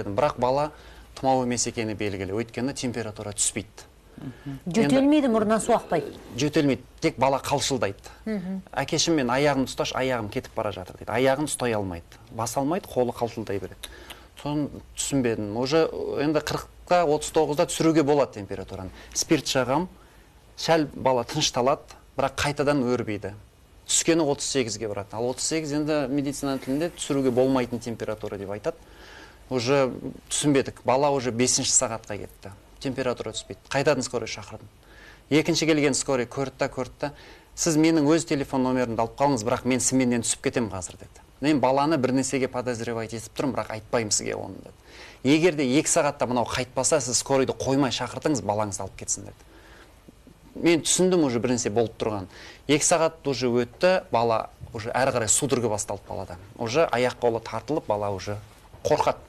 Бірақ бала тұмау емес екені белгілі, өйткені температура түспейді. Жөтелмейді, мұрнынан су ақпайды. Жөтелмейді, тек бала қалшылдайды. Әкешім мен аяғымды ұсташ, аяғым кетіп бара жатыр дейді. Аяғын ұстай алмайды, баса алмайды, қолы қалшылдай береді. Соны түсінбедім. Уже енді 40-қа 39-да түсіруге болады температураны. Спирт жағам, шәл бала тынышталады, бірақ қайтадан өрбейді. Түскені 38-ге барады. Ал 38 енді медицина тілінде түсіруге болмайтын температура деп айтады. Уже түсінбедік. Бала уже 5-ші сағатқа кетті. Температура түспейді. Қайтадан скорый шақырдым. Екінші келген скорый көрді. Сіз менің өз телефон номерімді алып қалыңыз, бірақ мен сменнен түсіп кетем қазір деді. Мен баланы бір нәрсеге подозревать етіп тұрмын, бірақ айтпаймын сізге оны деді. Егер де 2 сағатта мынау қайтпаса, сіз скорыйды қоймай шақыртыңыз, балаңызды алып кетсін деді. Мен түсіндім уже бір нәрсе болып тұрған. 2 сағат уже өтті, бала уже әрі қарай судорога басталып балада. Уже аяқ қолы тартылып, бала уже қорқады.